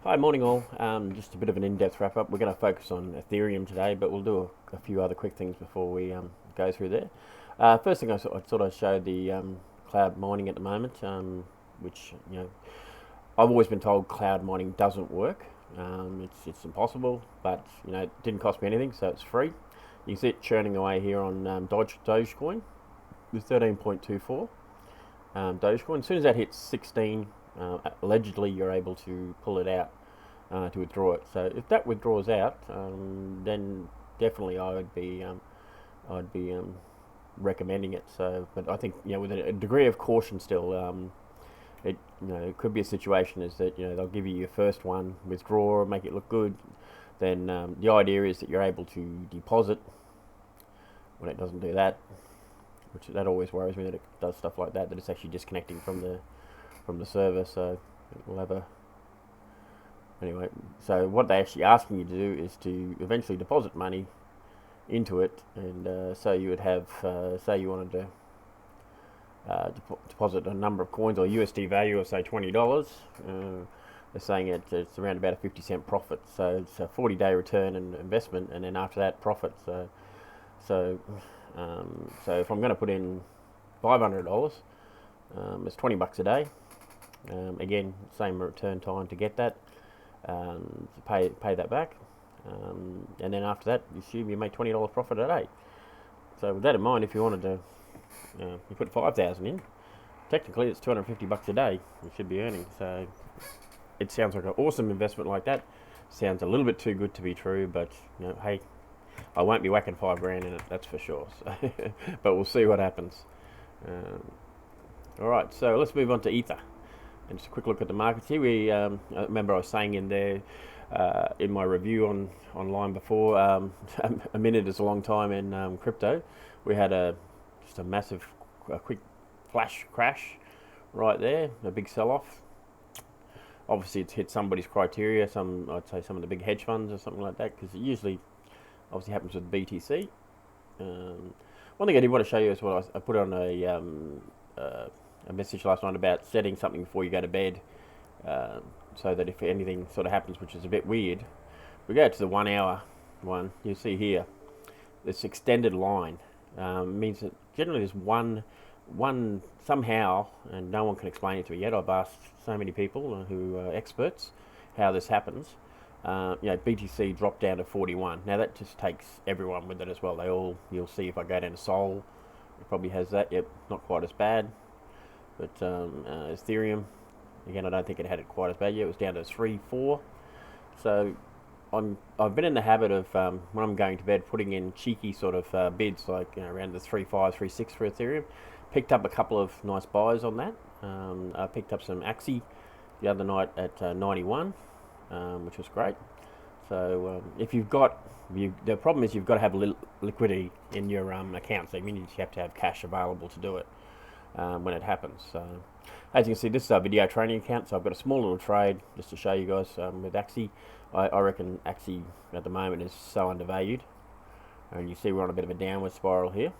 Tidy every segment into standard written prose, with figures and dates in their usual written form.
Hi, morning all. Just a bit of an in-depth wrap-up. We're going to focus on Ethereum today, but we'll do a few other quick things before we go through there. First thing I thought I'd show the cloud mining at the moment, which I've always been told cloud mining doesn't work. It's impossible, but it didn't cost me anything, so it's free. You can see it churning away here on Dogecoin with 13.24 Dogecoin. As soon as that hits 16. Allegedly, you're able to pull it out to withdraw it. So if that withdraws out, then definitely I'd be recommending it. So, but I think with a degree of caution still, it could be a situation is that they'll give you your first one, withdraw, make it look good. Then the idea is that you're able to deposit when it doesn't do that, which that always worries me that it does stuff like that. That it's actually disconnecting from the server, so we'll have anyway. So what they're actually asking you to do is to eventually deposit money into it, and so you would have, say you wanted to deposit a number of coins or USD value of say $20. They're saying it's around about a 50-cent profit, so it's a 40-day return and investment, and then after that profit. So if I'm going to put in $500, it's $20 a day. Again, same return time to get that, to pay that back, and then after that, you assume you make $20 profit a day. So with that in mind, if you wanted to, you put 5,000 in, technically it's $250 a day you should be earning. So it sounds like an awesome investment like that. Sounds a little bit too good to be true, but hey, I won't be whacking $5,000 in it, that's for sure. So but we'll see what happens. All right, so let's move on to Ether. And just a quick look at the markets here. I remember I was saying in there in my review online before, a minute is a long time in crypto. We had just a massive, quick flash crash right there, a big sell-off. Obviously, it's hit somebody's criteria. I'd say some of the big hedge funds or something like that, because it usually, obviously, happens with BTC. One thing I did want to show you is what I put on a message last night about setting something before you go to bed, so that if anything sort of happens, which is a bit weird, we go to the 1 hour one. You see here this extended line means that generally there's one somehow, and no one can explain it to me yet. I've asked so many people who are experts how this happens. BTC dropped down to 41. Now that just takes everyone with it as well. You'll see if I go down to Sol, it probably has that. Yep, not quite as bad. But Ethereum, again, I don't think it had it quite as bad yet. It was down to 3.4. So I've been in the habit of when I'm going to bed putting in cheeky sort of bids, like around the 3.5, 3.6 for Ethereum. Picked up a couple of nice buys on that. I picked up some Axie the other night at 91, which was great. So if you've got, the problem is you've got to have liquidity in your account. So you mean you have to have cash available to do it when it happens. So as you can see, this is a video training account. So I've got a small little trade just to show you guys with Axie. I reckon Axie at the moment is so undervalued, and you see we're on a bit of a downward spiral here.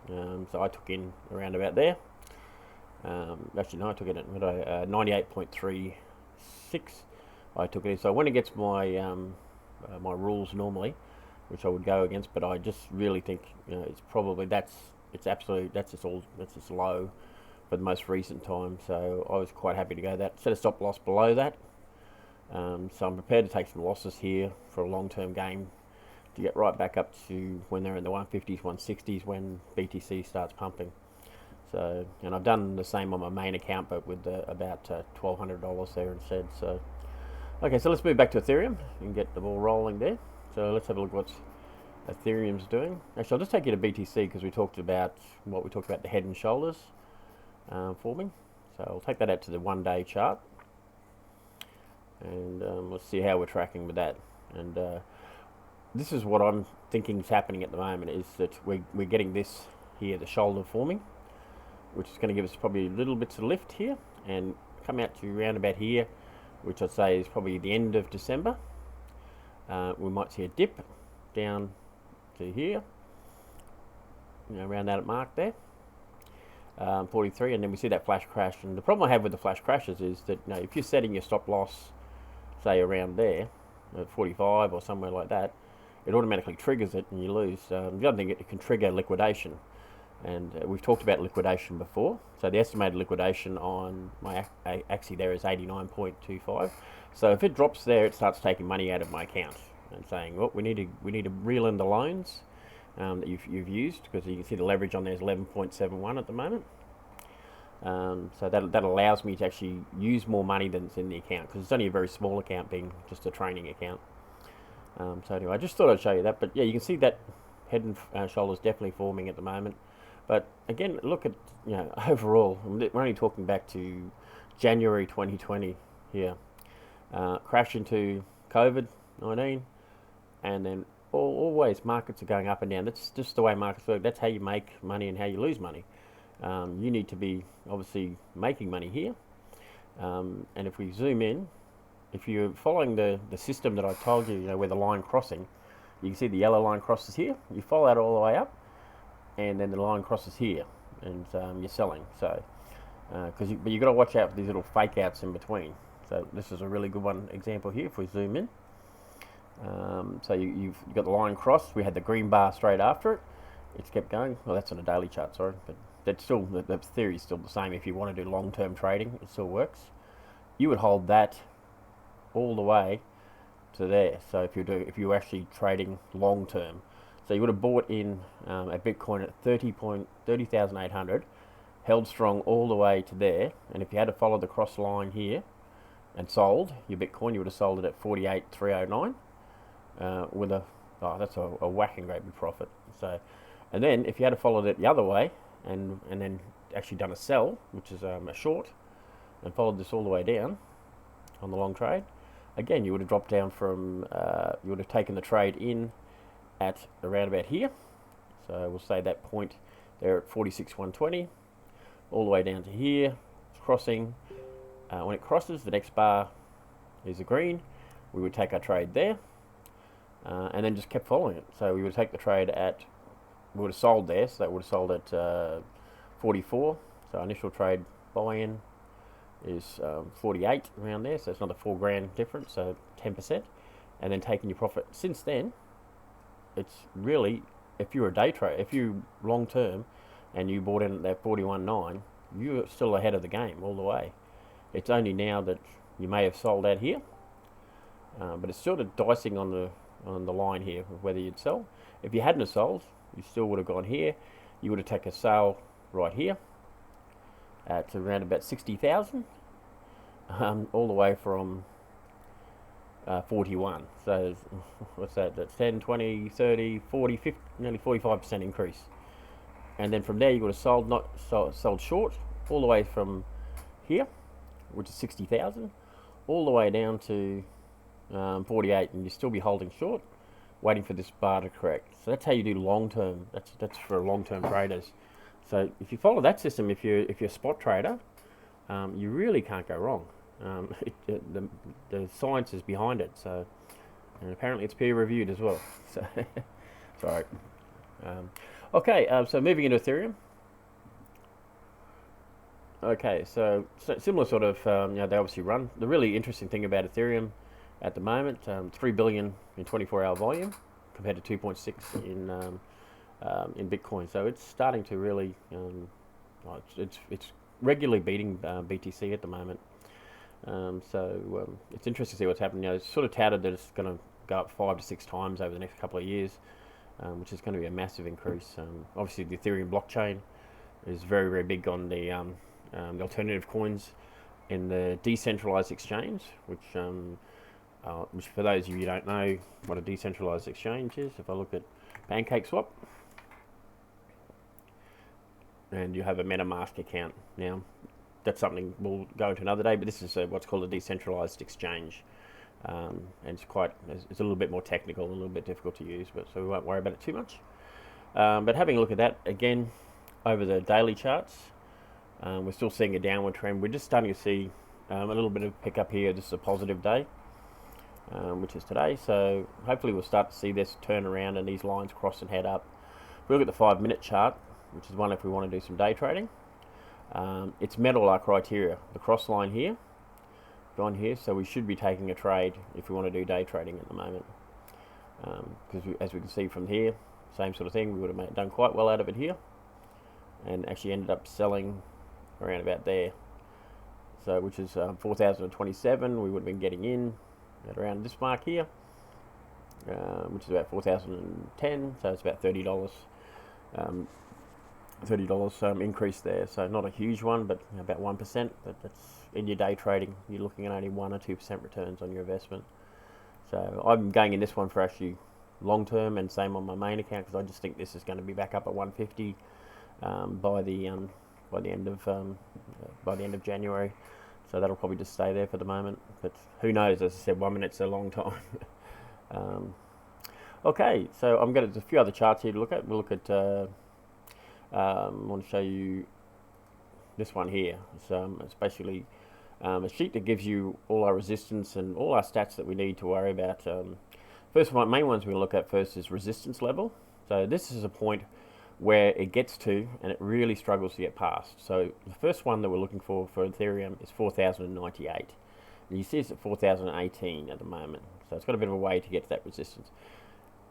So I took in around about there. Actually, no, I took it at 98.36. I took it in. So I went against my my rules normally, which I would go against, but I just really think it's probably that's just low for the most recent time. So I was quite happy to go that. Set a stop loss below that. So I'm prepared to take some losses here for a long-term game to get right back up to when they're in the 150s, 160s when BTC starts pumping. So, and I've done the same on my main account, but with about $1,200 there instead. So, okay, so let's move back to Ethereum and get the ball rolling there. So let's have a look what Ethereum's doing. Actually, I'll just take you to BTC because we talked about the head and shoulders forming. So I'll take that out to the 1-day chart, and let's see how we're tracking with that. And this is what I'm thinking is happening at the moment, is that we're getting this here, the shoulder forming, which is going to give us probably little bits of lift here and come out to around about here, which I'd say is probably the end of December. We might see a dip down to here, around that mark there, 43, and then we see that flash crash. And the problem I have with the flash crashes is that if you're setting your stop loss, say around there, at 45 or somewhere like that, it automatically triggers it and you lose. The other thing, it can trigger liquidation. And we've talked about liquidation before. So the estimated liquidation on my Axie there is 89.25. So if it drops there, it starts taking money out of my account and saying, well, we need to reel in the loans that you've used, because you can see the leverage on there is 11.71 at the moment. So that allows me to actually use more money than is in the account, because it's only a very small account, being just a training account. So anyway, I just thought I'd show you that. But yeah, you can see that head and shoulders definitely forming at the moment. But again, look at, overall, we're only talking back to January 2020 here. Crash into COVID-19, and then always markets are going up and down. That's just the way markets work. That's how you make money and how you lose money. You need to be obviously making money here. And if we zoom in, if you're following the system that I told you, where the line crossing, you can see the yellow line crosses here. You follow that all the way up, and then the line crosses here, and you're selling. So, but you've got to watch out for these little fake outs in between. So this is a really good one example here. If we zoom in, so you've got the line crossed. We had the green bar straight after it. It's kept going. Well, that's on a daily chart, sorry, but that's still, the theory is still the same. If you want to do long-term trading, it still works. You would hold that all the way to there. So if you're actually trading long-term, so you would have bought in a Bitcoin at 30,800, held strong all the way to there, and if you had to follow the cross line here and sold your Bitcoin, you would have sold it at 48,309 with that's a whacking great big profit. So, and then if you had to follow it the other way and then actually done a sell, which is a short, and followed this all the way down on the long trade, again you would have dropped down from you would have taken the trade in at around about here. So we'll say that point there at 46,120, all the way down to here. It's crossing. When it crosses, the next bar is a green. We would take our trade there, and then just kept following it. So we would take the trade we would have sold there, so that would have sold at 44. So our initial trade buy-in is 48 around there, so it's another $4,000 difference, so 10%, and then taking your profit. Since then, it's really, if you're a day trader, if you long term and you bought in at that 41.9, you're still ahead of the game all the way. It's only now that you may have sold out here, but it's sort of dicing on the line here of whether you'd sell. If you hadn't have sold, you still would have gone here. You would have taken a sale right here to around about 60,000, all the way from 41. So what's that? That's 10, 20, 30, 40, 50, nearly 45% increase. And then from there you would have sold short all the way from here, which is 60,000, all the way down to 48, and you'll still be holding short, waiting for this bar to correct. So that's how you do long term. That's for long term traders. So if you follow that system, if you're a spot trader, you really can't go wrong. The science is behind it. So, and apparently it's peer reviewed as well. So sorry. Okay. So moving into Ethereum. Okay, so similar sort of, they obviously run. The really interesting thing about Ethereum at the moment, 3 billion in 24-hour volume compared to 2.6 in Bitcoin. So it's starting to really, it's regularly beating BTC at the moment. It's interesting to see what's happening. It's sort of touted that it's going to go up 5 to 6 times over the next couple of years, which is going to be a massive increase. Obviously, the Ethereum blockchain is very, very big on the alternative coins in the decentralized exchange, which for those of you who don't know what a decentralized exchange is, if I look at PancakeSwap, and you have a MetaMask account. Now, that's something we'll go into another day, but this is what's called a decentralized exchange. And it's a little bit more technical, a little bit difficult to use, so we won't worry about it too much. But having a look at that again over the daily charts, we're still seeing a downward trend. We're just starting to see a little bit of pickup here. This is a positive day, which is today. So hopefully we'll start to see this turn around and these lines cross and head up. If we look at the 5-minute chart, which is one if we want to do some day trading, it's met all our criteria. The cross line here gone here, so we should be taking a trade if we want to do day trading at the moment. Because as we can see from here, same sort of thing, we would have done quite well out of it here, and actually ended up selling around about there. So which is 4,027, we would have been getting in at around this mark here, which is about 4,010, so it's about $30. $30 increase there, so not a huge one, but about 1%. But that's in your day trading, you're looking at only 1 or 2% returns on your investment. So I'm going in this one for actually long term, and same on my main account, because I just think this is going to be back up at 150 by the end of January. So that'll probably just stay there for the moment. But who knows? As I said, 1 minute's a long time. Okay, so there's a few other charts here to look at. We'll look at. I want to show you this one here. It's basically a sheet that gives you all our resistance and all our stats that we need to worry about. First one, main ones we'll look at first is resistance level. So this is a point where it gets to and it really struggles to get past. So the first one that we're looking for Ethereum is 4,098. And you see it's at 4,018 at the moment. So it's got a bit of a way to get to that resistance.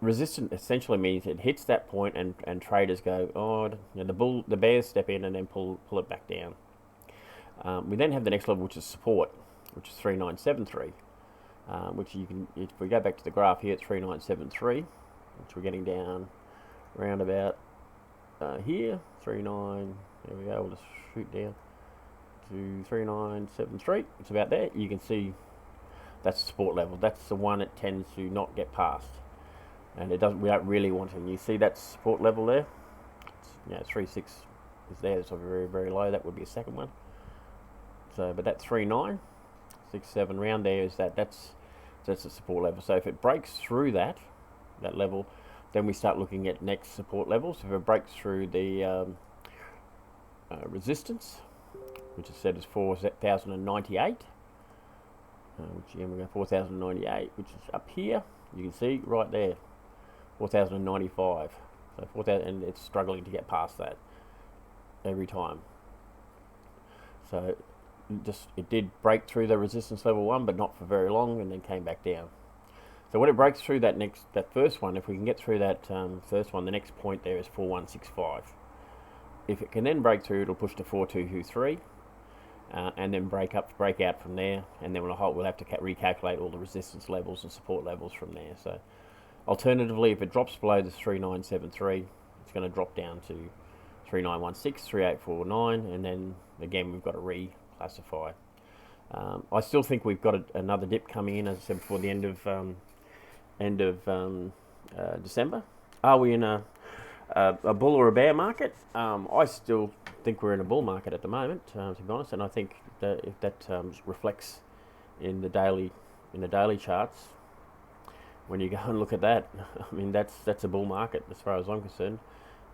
Resistance essentially means it hits that point and traders go, oh, the bears step in and then pull it back down. We then have the next level, which is support, which is 3,973, which you can, if we go back to the graph here, it's 3,973, which we're getting down around about here, 39, there we go, we'll just shoot down to 3,973, it's about there. You can see that's the support level. That's the one it tends to not get past. And we don't really want to. And you see that support level there? 3.6 is there, it's very, very low. That would be a second one. So, but that 3.967 round there is that's the support level. So if it breaks through that level, then we start looking at next support levels. If it breaks through the resistance, which is set as 4,098, which again we go 4,098, which is up here. You can see right there. 4,095, so 4,000, and it's struggling to get past that every time. So it did break through the resistance level 1, but not for very long, and then came back down. So when it breaks through that first one, if we can get through that first one, the next point there is 4,165. If it can then break through, it'll push to 4,223, and then break out from there, and then we'll have to recalculate all the resistance levels and support levels from there. So alternatively, if it drops below the 3,973, it's going to drop down to 3,916, 3,849, and then again we've got to reclassify. I still think we've got another dip coming in, as I said before, the end of December. Are we in a bull or a bear market? I still think we're in a bull market at the moment, to be honest, and I think that if that reflects in the daily charts, when you go and look at that, I mean that's a bull market as far as I'm concerned.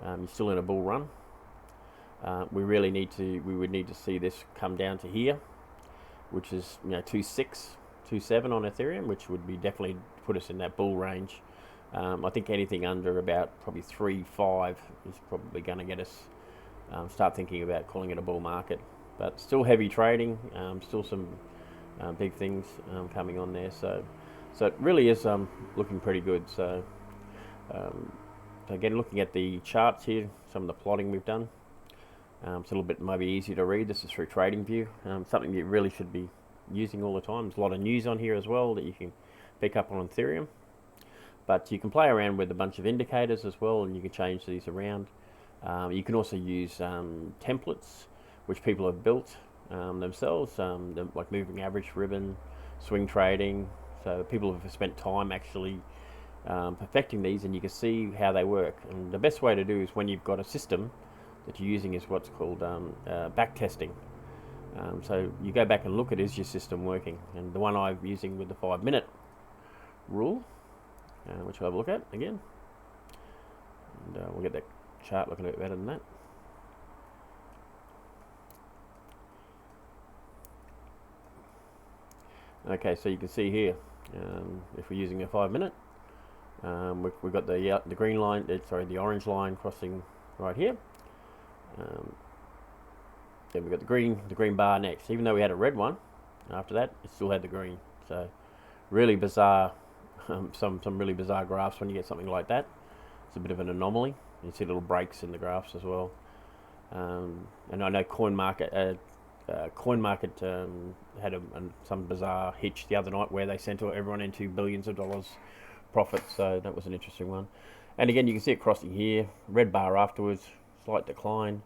You're still in a bull run. We would need to see this come down to here, which is 2.6, 2.7 on Ethereum, which would be definitely put us in that bull range. I think anything under about probably 3.5 is probably going to get us start thinking about calling it a bull market. But still heavy trading, still some big things coming on there. So it really is looking pretty good. So again, looking at the charts here, some of the plotting we've done, it's a little bit maybe easier to read. This is through TradingView, something you really should be using all the time. There's a lot of news on here as well that you can pick up on Ethereum. But you can play around with a bunch of indicators as well, and you can change these around. You can also use templates, which people have built themselves, like moving average, ribbon, swing trading. So people have spent time actually perfecting these, and you can see how they work. And the best way to do is when you've got a system that you're using is what's called back testing. So you go back and look at, is your system working? And the one I'm using with the 5-minute rule, which we'll have a look at again, and we'll get that chart looking a bit better than that. Okay, so you can see here, if we're using a 5-minute, we've got the green line, the orange line crossing right here. Then we've got the green bar next. Even though we had a red one, After that, it still had the green. So really bizarre, some really bizarre graphs when you get something like that. It's a bit of an anomaly. You see little breaks in the graphs as well. And I know CoinMarket had some bizarre hitch the other night where they sent everyone into billions of dollars profit. So that was an interesting one. And again, you can see it crossing here. Red bar afterwards, slight decline.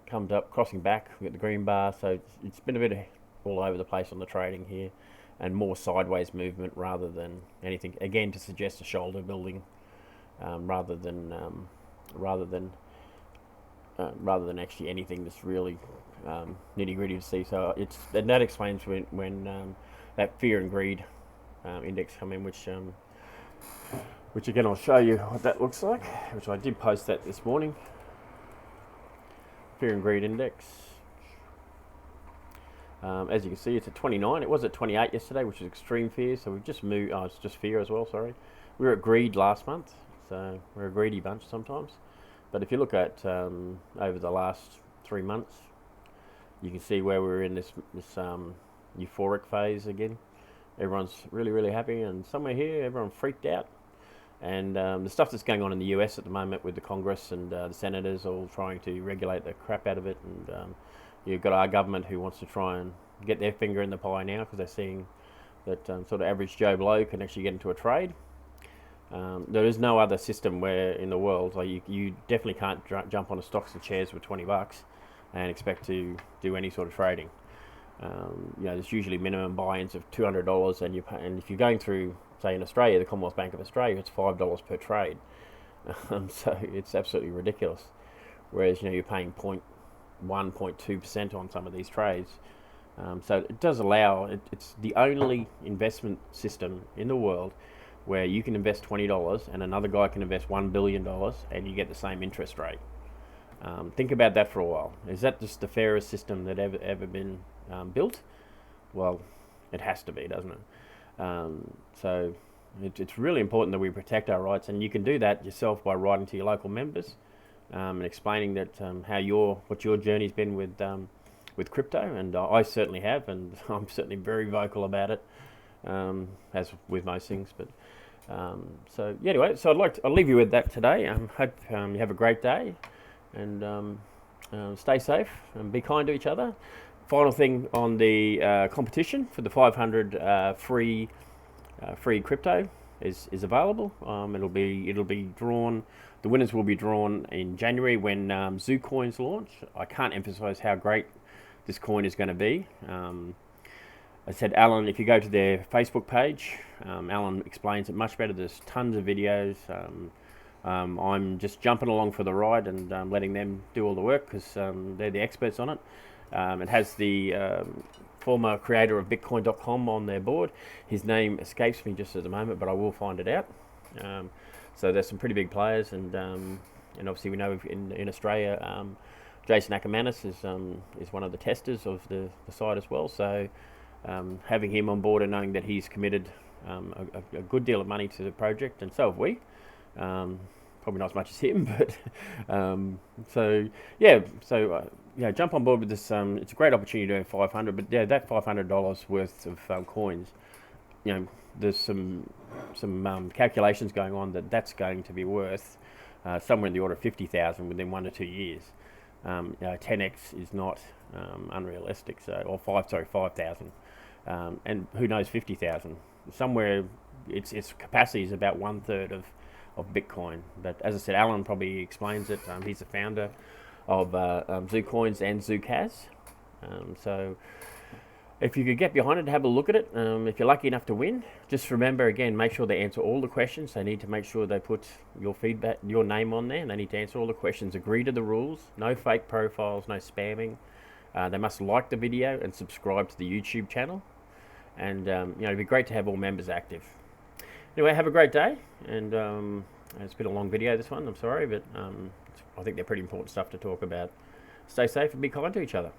Comes up, crossing back. We got the green bar. So it's been a bit all over the place on the trading here, and more sideways movement rather than anything. Again, to suggest a shoulder building, rather than actually anything that's really nitty gritty to see. So that explains when that fear and greed index come in, which again I'll show you what that looks like. Which I did post that this morning. Fear and greed index. As you can see, it's at 29. It was at 28 yesterday, which is extreme fear. So we've just moved. Oh, it's just fear as well. Sorry, we were at greed last month, so we're a greedy bunch sometimes. But if you look at over the last 3 months, you can see where we're in this euphoric phase again. Everyone's really happy, and somewhere here, everyone freaked out. And the stuff that's going on in the US at the moment with the Congress and the senators all trying to regulate the crap out of it, and you've got our government who wants to try and get their finger in the pie now because they're seeing that sort of average Joe Blow can actually get into a trade. There is no other system where in the world, like you definitely can't jump on a stocks and shares for $20 and expect to do any sort of trading. There's usually minimum buy-ins of $200, and if you're going through, say in Australia, the Commonwealth Bank of Australia, it's $5 per trade. So it's absolutely ridiculous. Whereas you're paying 0.2% on some of these trades. So it does allow, it's the only investment system in the world where you can invest $20 and another guy can invest $1 billion and you get the same interest rate. Think about that for a while. Is that just the fairest system that ever been built? Well, it has to be, doesn't it? So it's really important that we protect our rights, and you can do that yourself by writing to your local members and explaining that what your journey's been with crypto, and I certainly have, and I'm certainly very vocal about it, as with most things. But so yeah, anyway, so I'll leave you with that today. Hope you have a great day, and stay safe and be kind to each other. Final thing on the competition for the 500 free crypto is available. It'll be drawn. The winners will be drawn in January when Zoo Coins launch. I can't emphasize how great this coin is going to be. I said, Alan, if you go to their Facebook page, Alan explains it much better. There's tons of videos. I'm just jumping along for the ride and letting them do all the work because they're the experts on it. It has the former creator of Bitcoin.com on their board. His name escapes me just at the moment, but I will find it out. So there's some pretty big players, and obviously we know in Australia, Jason Ackermanis is one of the testers of the site as well. So having him on board and knowing that he's committed a good deal of money to the project, and so have we. Probably not as much as him, but jump on board with this. It's a great opportunity to earn 500, but yeah, that $500 worth of coins, there's some calculations going on that's going to be worth somewhere in the order of 50,000 within 1 to 2 years. 10x is not unrealistic. So, 5,000, and who knows 50,000? Somewhere, its capacity is about 1/3 of Bitcoin. But as I said, Alan probably explains it. He's the founder of ZooCoins and ZooCaz. So if you could get behind it, have a look at it. If you're lucky enough to win, just remember again, make sure they answer all the questions. They need to make sure they put your feedback, your name on there, and they need to answer all the questions. Agree to the rules. No fake profiles, no spamming. They must like the video and subscribe to the YouTube channel. And it'd be great to have all members active. Anyway, have a great day, and it's been a long video, this one, I'm sorry, but I think they're pretty important stuff to talk about. Stay safe and be kind to each other.